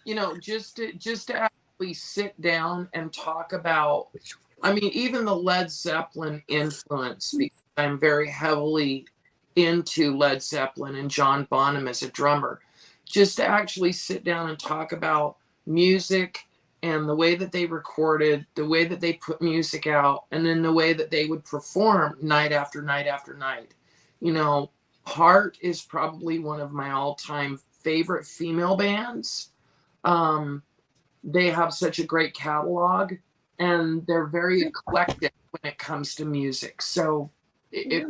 You know, just to actually sit down and talk about, I mean, even the Led Zeppelin influence, because I'm very heavily into Led Zeppelin and John Bonham as a drummer. Just to actually sit down and talk about music and the way that they recorded, the way that they put music out, and then the way that they would perform night after night after night. You know, Heart is probably one of my all-time favorite female bands. They have such a great catalog, and they're very eclectic when it comes to music. So I'd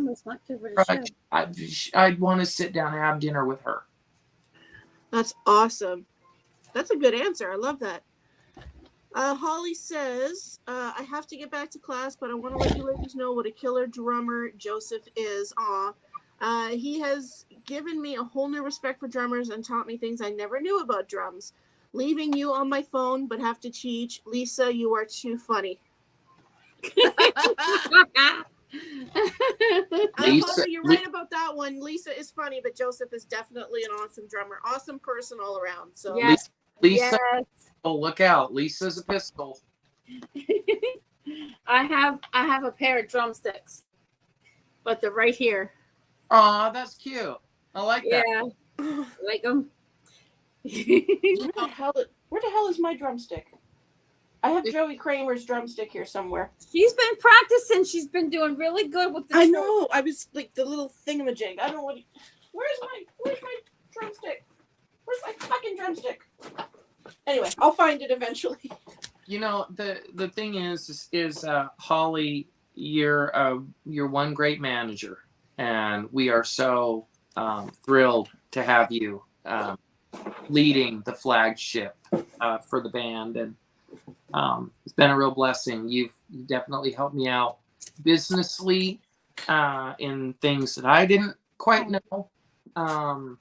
want to sit down and have dinner with her. That's awesome. That's a good answer. I love that. Holly says, I have to get back to class, but I want to let you ladies know what a killer drummer Joseph is. He has given me a whole new respect for drummers and taught me things I never knew about drums. Leaving you on my phone, but have to cheat. Lisa, you are too funny. Holly, you're right about that one. Lisa is funny, but Joseph is definitely an awesome drummer. Awesome person all around. So yes. Lisa, yes. Oh, look out. Lisa's a pistol. I have a pair of drumsticks, but they're right here. Aw, that's cute. I like that. Yeah, like them. Where the hell is my drumstick? I have Joey Kramer's drumstick here somewhere. She's been practicing. She's been doing really good with the I know. I was like the little thingamajig. I don't know what. Where's my drumstick? Where's my fucking drumstick? Anyway, I'll find it eventually. You know, the thing is Holly, you're one great manager, and we are so thrilled to have you leading the flagship for the band, and it's been a real blessing. You've definitely helped me out businessly in things that I didn't quite know, and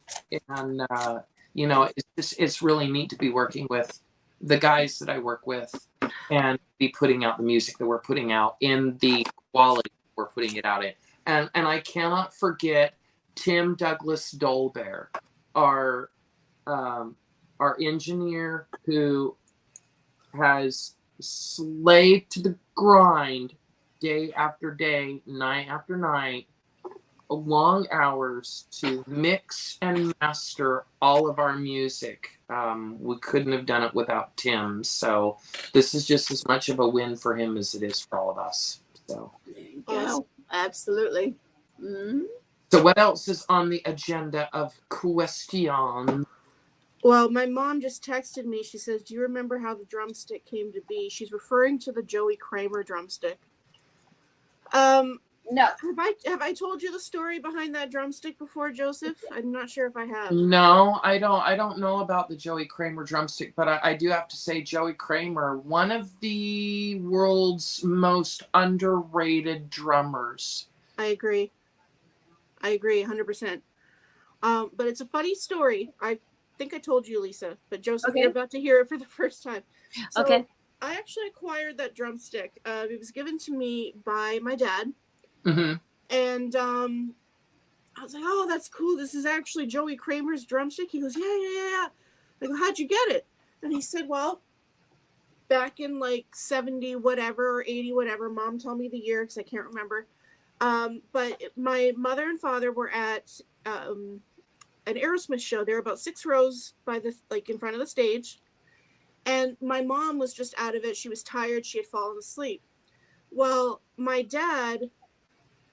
you know, it's really neat to be working with the guys that I work with and be putting out the music that we're putting out in the quality we're putting it out in. And I cannot forget Tim Douglas Dolbear, our engineer, who has slaved to the grind day after day, night after night, long hours to mix and master all of our music. We couldn't have done it without Tim. So this is just as much of a win for him as it is for all of us. So yes, absolutely. Mm-hmm. So what else is on the agenda of question? Well, my mom just texted me. She says, do you remember how the drumstick came to be? She's referring to the Joey Kramer drumstick. No. Have I told you the story behind that drumstick before, Joseph? I'm not sure if I have. No, I don't know about the Joey Kramer drumstick, but I do have to say Joey Kramer, one of the world's most underrated drummers. I agree 100%. But it's a funny story. I think I told you, Lisa, but Joseph, okay. You're about to hear it for the first time. So okay. I actually acquired that drumstick. It was given to me by my dad. Mm-hmm. And I was like, oh, that's cool. This is actually Joey Kramer's drumstick. He goes, yeah. I go, how'd you get it? And he said, well, back in like 70 whatever or 80 whatever. Mom told me the year because I can't remember. But my mother and father were at an Aerosmith show. They were about 6 rows by the like in front of the stage, and my mom was just out of it. She was tired. She had fallen asleep. Well, my dad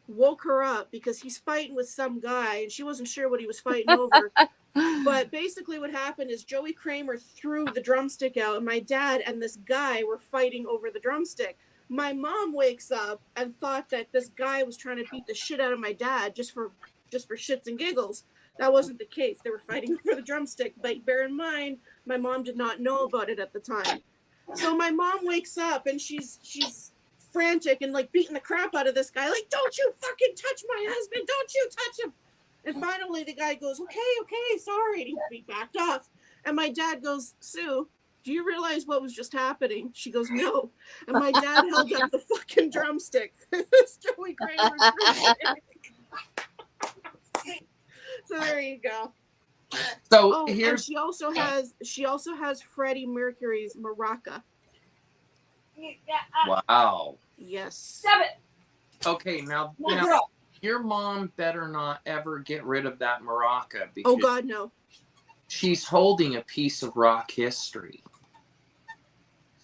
woke her up because he's fighting with some guy, and she wasn't sure what he was fighting over. But basically what happened is Joey Kramer threw the drumstick out, and my dad and this guy were fighting over the drumstick. My mom wakes up and thought that this guy was trying to beat the shit out of my dad just for shits and giggles. That wasn't the case. They were fighting over the drumstick. But bear in mind, my mom did not know about it at the time. So my mom wakes up and she's frantic and like beating the crap out of this guy. Like, don't you fucking touch my husband. Don't you touch him. And finally the guy goes, okay, sorry. And he backed off. And my dad goes, Sue, do you realize what was just happening? She goes, no. And my dad held up the fucking drumstick. It's Joey Kramer's drumstick. So there you go. So and she also has Freddie Mercury's maraca. Wow. Yes. Stop it. Okay, now your mom better not ever get rid of that maraca because Oh God, no. she's holding a piece of rock history.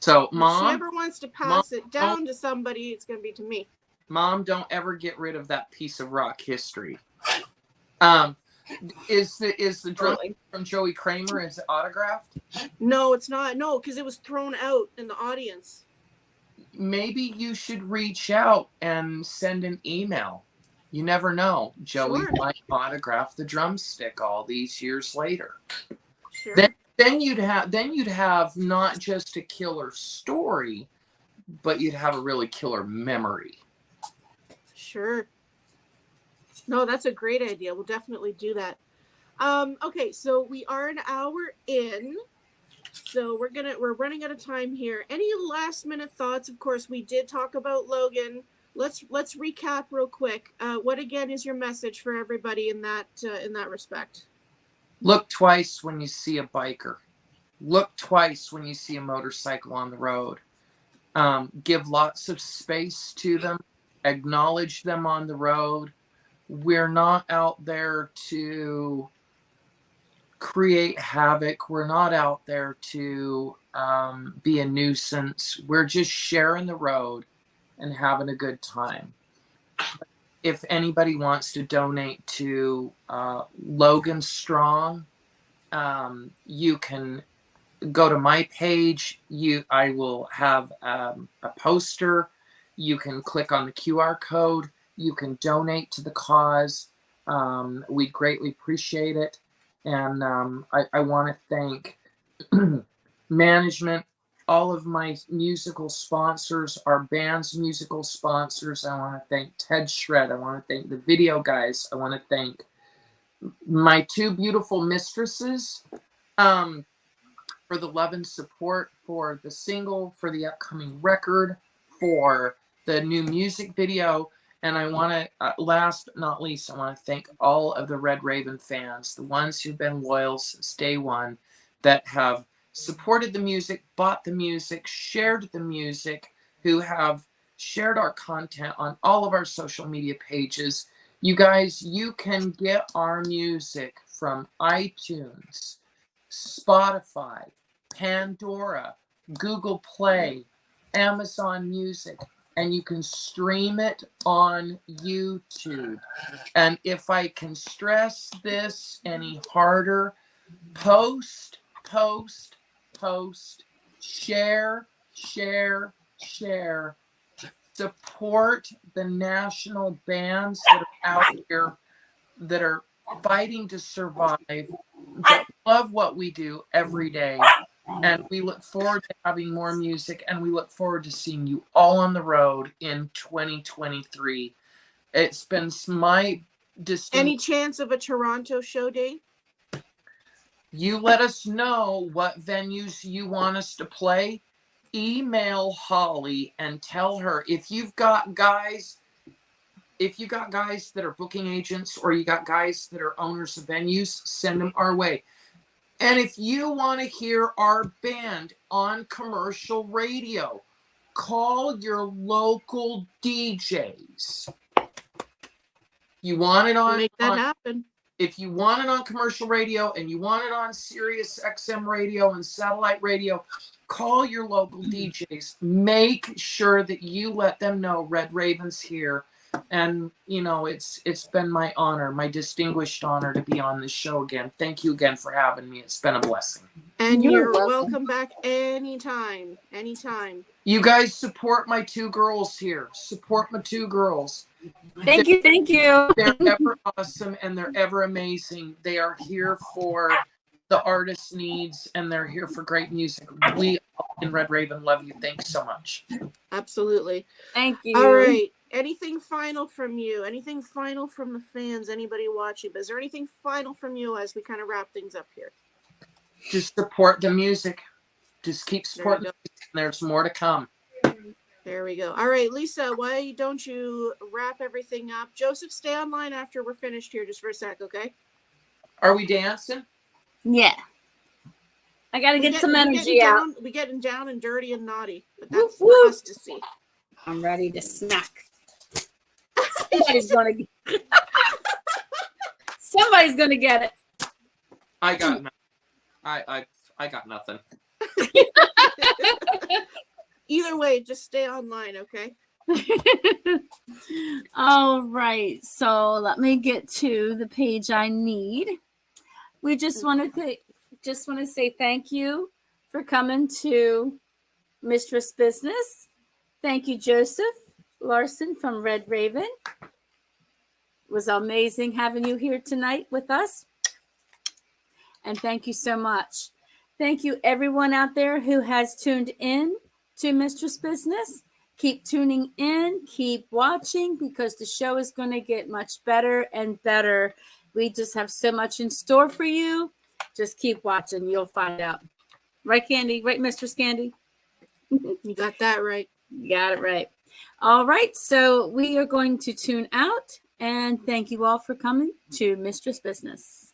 So, Mom, if she ever wants to pass it down to somebody, it's going to be to me. Mom, don't ever get rid of that piece of rock history. Is the drum from Joey Kramer, is it autographed? No, it's not. No, because it was thrown out in the audience. Maybe you should reach out and send an email. You never know. Joey might autograph the drumstick all these years later. Sure. Then you'd have not just a killer story, but you'd have a really killer memory. Sure. No, that's a great idea. We'll definitely do that. Okay, so we are an hour in. So we're running out of time here. Any last minute thoughts? Of course, we did talk about Logan. Let's recap real quick. What again is your message for everybody in that respect? Look twice when you see a biker. Look twice when you see a motorcycle on the road. Give lots of space to them. Acknowledge them on the road. We're not out there to create havoc. We're not out there to be a nuisance. We're just sharing the road and having a good time. If anybody wants to donate to Logan Strong, you can go to my page. I will have a poster. You can click on the QR code. You can donate to the cause. We'd greatly appreciate it. And I want to thank management, all of my musical sponsors, our band's musical sponsors. I want to thank Ted Shred. I want to thank the video guys. I want to thank my 2 beautiful mistresses for the love and support for the single, for the upcoming record, for the new music video. And I want to, last but not least, I want to thank all of the Red Raven fans, the ones who've been loyal since day one, that have supported the music, bought the music, shared the music, who have shared our content on all of our social media pages. You guys, you can get our music from iTunes, Spotify, Pandora, Google Play, Amazon Music, and you can stream it on YouTube. And if I can stress this any harder, post, share. Support the national bands that are out here that are fighting to survive, that love what we do every day. And we look forward to having more music, and we look forward to seeing you all on the road in 2023. It's been my distinct... Any chance of a Toronto show date? You let us know what venues you want us to play. Email Holly and tell her if you've got guys that are booking agents, or you got guys that are owners of venues, send them our way. And if you want to hear our band on commercial radio, call your local DJs. You want it on, Make that happen. if you want it on commercial radio and you want it on Sirius XM radio and satellite radio, call your local DJs. Make sure that you let them know Red Raven's here. And, you know, it's been my honor, my distinguished honor to be on this show again. Thank you again for having me. It's been a blessing. And You're you're welcome back anytime. Anytime. You guys support my two girls here. Support my two girls. Thank you. Thank you. They're ever awesome and they're ever amazing. They are here for the artist's needs and they're here for great music. We in Red Raven love you. Thanks so much. Absolutely. Thank you. All right. Anything final from you? Anything final from the fans? Anybody watching? Is there anything final from you as we kind of wrap things up here? Just support the music. Just keep There supporting we the music. There's more to come. There we go. All right, Lisa, why don't you wrap everything up? Joseph, stay online after we're finished here just for a sec, okay? Are we dancing? Yeah. I got to get some energy out. We're getting down and dirty and naughty, but that's Woo, woo. for us to see. I'm ready to snack. Somebody's going to get it. I got nothing. I got nothing. Either way, just stay online, okay? All right. So let me get to the page I need. We just want to say thank you for coming to Mistress Business. Thank you, Joseph Larson from Red Raven. It was amazing having you here tonight with us. And thank you so much. Thank you, everyone out there who has tuned in to Mistress Business. Keep tuning in, keep watching, because the show is going to get much better and better. We just have so much in store for you. Just keep watching. You'll find out. Right, Kandi? Right, Mistress Kandi? You got that right. You got it right. All right. So we are going to tune out. And thank you all for coming to Mistress Business.